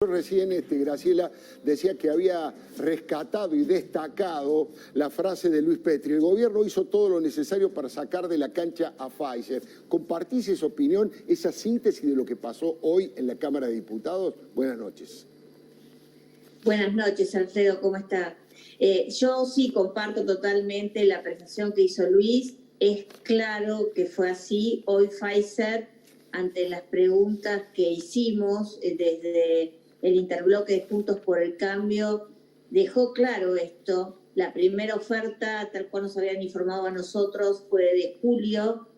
Yo recién, Graciela, decía que había rescatado y destacado la frase de Luis Petri. El gobierno hizo todo lo necesario para sacar de la cancha a Pfizer. ¿Compartís esa opinión, esa síntesis de lo que pasó hoy en la Cámara de Diputados? Buenas noches. Buenas noches, Alfredo, ¿cómo está? Yo sí comparto totalmente la apreciación que hizo Luis. Es claro que fue así. Hoy Pfizer, ante las preguntas que hicimos desde el interbloque de Juntos por el Cambio, dejó claro esto. La primera oferta, tal cual nos habían informado a nosotros, fue de julio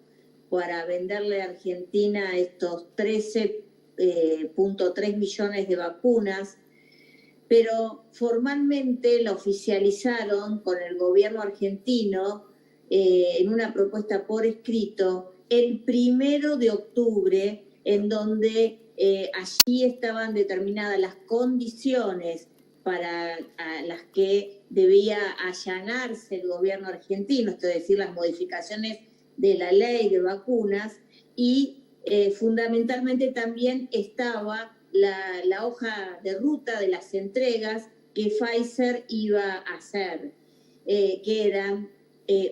para venderle a Argentina estos 13.3 millones de vacunas, pero formalmente la oficializaron con el gobierno argentino en una propuesta por escrito el 1 de octubre, en donde allí estaban determinadas las condiciones para las que debía allanarse el gobierno argentino, esto es decir, las modificaciones de la ley de vacunas, y fundamentalmente también estaba la hoja de ruta de las entregas que Pfizer iba a hacer, que eran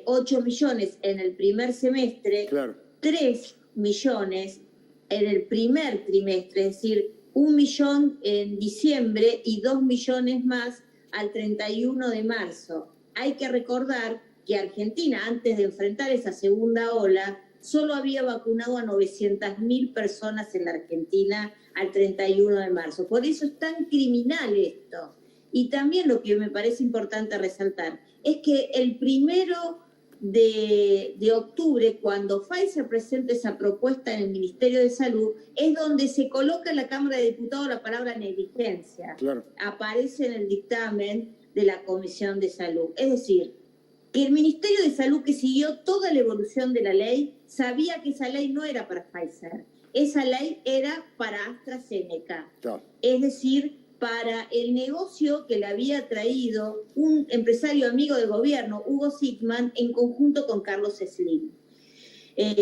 8 millones en el primer semestre, claro. 3 millones en el primer trimestre, es decir, 1 millón en diciembre y 2 millones más al 31 de marzo. Hay que recordar que Argentina, antes de enfrentar esa segunda ola, solo había vacunado a 900.000 personas en la Argentina al 31 de marzo. Por eso es tan criminal esto. Y también lo que me parece importante resaltar es que el 1 de octubre, cuando Pfizer presenta esa propuesta en el Ministerio de Salud, es donde se coloca en la Cámara de Diputados la palabra negligencia. Claro. Aparece en el dictamen de la Comisión de Salud. Es decir, que el Ministerio de Salud, que siguió toda la evolución de la ley, sabía que esa ley no era para Pfizer. Esa ley era para AstraZeneca. Claro. Es decir, para el negocio que le había traído un empresario amigo del gobierno, Hugo Sigman, en conjunto con Carlos Slim,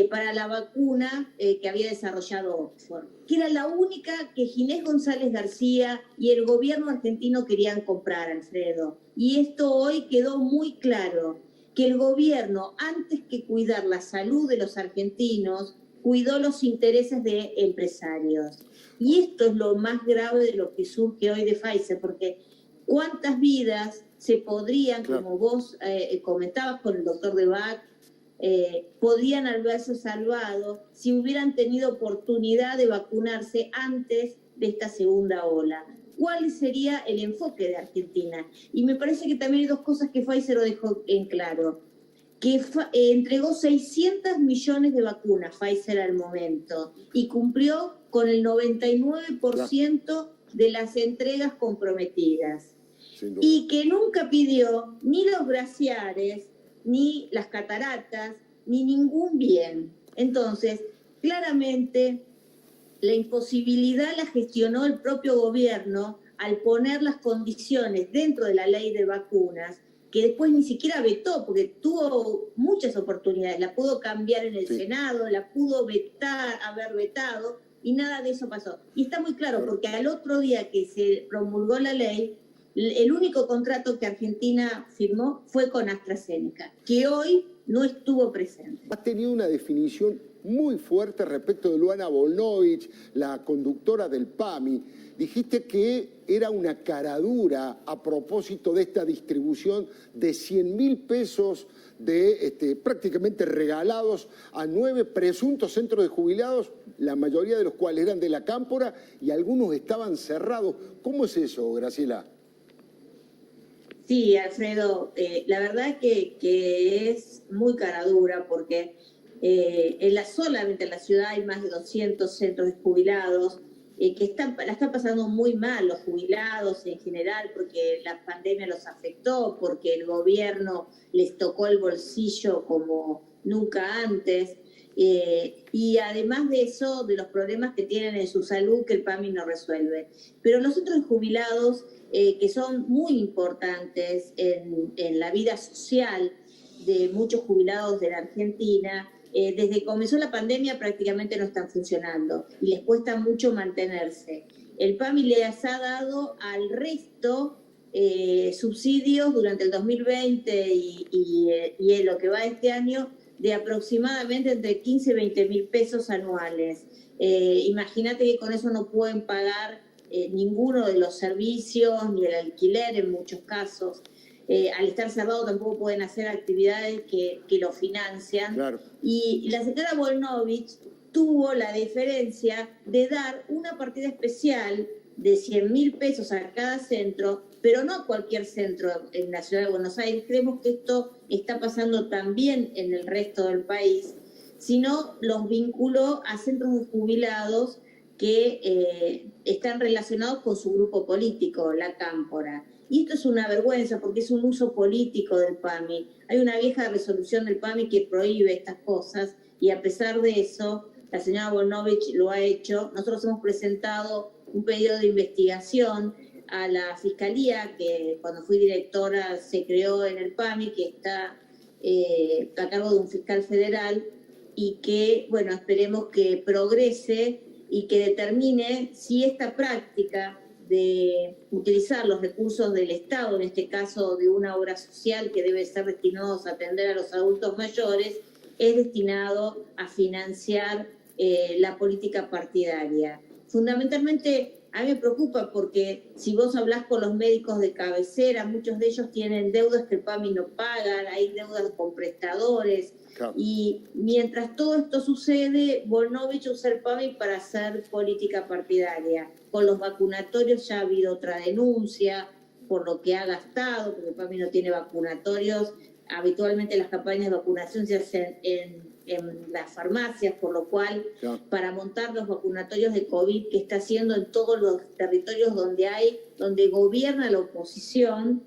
para la vacuna que había desarrollado Oxford, que era la única que Ginés González García y el gobierno argentino querían comprar, Alfredo. Y esto hoy quedó muy claro, que el gobierno, antes que cuidar la salud de los argentinos, cuidó los intereses de empresarios. Y esto es lo más grave de lo que surge hoy de Pfizer, porque cuántas vidas se podrían, claro, como vos comentabas con el doctor Debac, podrían haberse salvado si hubieran tenido oportunidad de vacunarse antes de esta segunda ola. ¿Cuál sería el enfoque de Argentina? Y me parece que también hay dos cosas que Pfizer lo dejó en claro. Que entregó 600 millones de vacunas Pfizer al momento y cumplió con el 99% de las entregas comprometidas. Y que nunca pidió ni los glaciares, ni las cataratas, ni ningún bien. Entonces, claramente, la imposibilidad la gestionó el propio gobierno al poner las condiciones dentro de la ley de vacunas, que después ni siquiera vetó, porque tuvo muchas oportunidades, la pudo cambiar en el Senado, la pudo haber vetado, y nada de eso pasó. Y está muy claro, porque al otro día que se promulgó la ley, el único contrato que Argentina firmó fue con AstraZeneca, que hoy no estuvo presente. Ha tenido una definición muy fuerte respecto de Luana Volnovich, la conductora del PAMI. Dijiste que era una caradura a propósito de esta distribución de 100.000 pesos prácticamente regalados a 9 presuntos centros de jubilados, la mayoría de los cuales eran de la Cámpora y algunos estaban cerrados. ¿Cómo es eso, Graciela? Sí, Alfredo, la verdad que es muy caradura porque solamente en la ciudad hay más de 200 centros de jubilados que la están pasando muy mal los jubilados en general, porque la pandemia los afectó, porque el gobierno les tocó el bolsillo como nunca antes, y además de eso, de los problemas que tienen en su salud que el PAMI no resuelve. Pero los otros jubilados, que son muy importantes en la vida social de muchos jubilados de la Argentina, desde que comenzó la pandemia prácticamente no están funcionando y les cuesta mucho mantenerse. El PAMI les ha dado al resto subsidios durante el 2020 y en lo que va este año de aproximadamente entre 15 y 20 mil pesos anuales. Imagínate que con eso no pueden pagar ninguno de los servicios ni el alquiler en muchos casos. Al estar cerrado tampoco pueden hacer actividades que lo financian. Claro. Y la señora Volnovich tuvo la deferencia de dar una partida especial de 100 mil pesos a cada centro, pero no a cualquier centro en la ciudad de Buenos Aires. Creemos que esto está pasando también en el resto del país, sino los vinculó a centros de jubilados que están relacionados con su grupo político, la Cámpora. Y esto es una vergüenza porque es un uso político del PAMI. Hay una vieja resolución del PAMI que prohíbe estas cosas y a pesar de eso, la señora Volnovich lo ha hecho. Nosotros hemos presentado un pedido de investigación a la Fiscalía, que cuando fui directora se creó en el PAMI, que está a cargo de un fiscal federal y que, bueno, esperemos que progrese y que determine si esta práctica de utilizar los recursos del Estado, en este caso de una obra social que debe ser destinados a atender a los adultos mayores, es destinado a financiar la política partidaria. Fundamentalmente, a mí me preocupa porque si vos hablás con los médicos de cabecera, muchos de ellos tienen deudas que el PAMI no paga, hay deudas con prestadores. Claro. Y mientras todo esto sucede, Volnovich usa el PAMI para hacer política partidaria. Con los vacunatorios ya ha habido otra denuncia por lo que ha gastado, porque el PAMI no tiene vacunatorios. Habitualmente las campañas de vacunación se hacen en las farmacias, por lo cual para montar los vacunatorios de COVID que está haciendo en todos los territorios donde gobierna la oposición,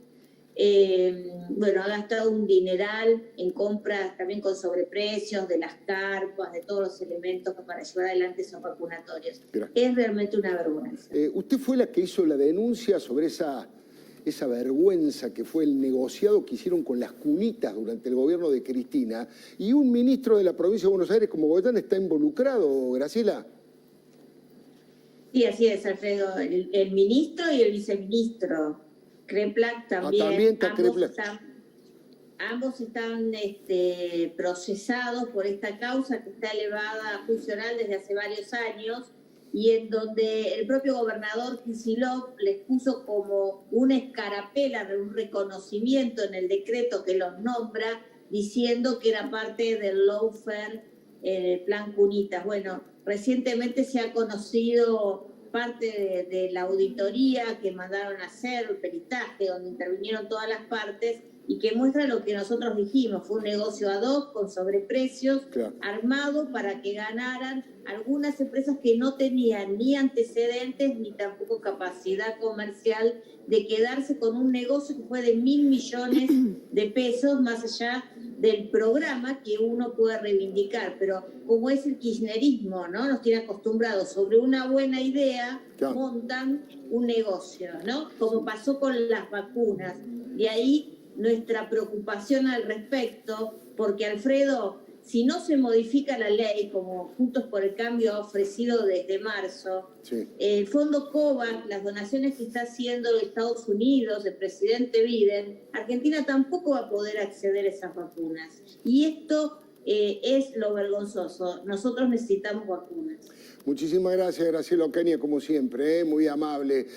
bueno, ha gastado un dineral en compras también con sobreprecios de las carpas, de todos los elementos para llevar adelante esos vacunatorios. Es realmente una vergüenza. Usted fue la que hizo la denuncia sobre esa vergüenza que fue el negociado que hicieron con las cunitas durante el gobierno de Cristina, y un ministro de la provincia de Buenos Aires como Goyán está involucrado, Graciela. Sí, así es, Alfredo, el ministro y el viceministro. Kreplak también. También está Kreplak. Ambos están procesados por esta causa que está elevada a juicio oral desde hace varios años, y en donde el propio gobernador Kicillof les puso como una escarapela de un reconocimiento en el decreto que los nombra, diciendo que era parte del lawfare, plan Cunitas. Bueno, recientemente se ha conocido parte de la auditoría que mandaron a hacer, el peritaje, donde intervinieron todas las partes, y que muestra lo que nosotros dijimos, fue un negocio ad hoc con sobreprecios, armado para que ganaran algunas empresas que no tenían ni antecedentes ni tampoco capacidad comercial de quedarse con un negocio que fue de 1.000 millones de pesos, más allá del programa que uno puede reivindicar. Pero como es el kirchnerismo, ¿no? Nos tiene acostumbrados, sobre una buena idea montan un negocio, ¿no? Como pasó con las vacunas. De ahí nuestra preocupación al respecto, porque Alfredo, si no se modifica la ley, como Juntos por el Cambio ha ofrecido desde marzo, el fondo COVAX, las donaciones que está haciendo Estados Unidos, el presidente Biden, Argentina tampoco va a poder acceder a esas vacunas. Y esto es lo vergonzoso. Nosotros necesitamos vacunas. Muchísimas gracias, Graciela Ocaña, como siempre, muy amable.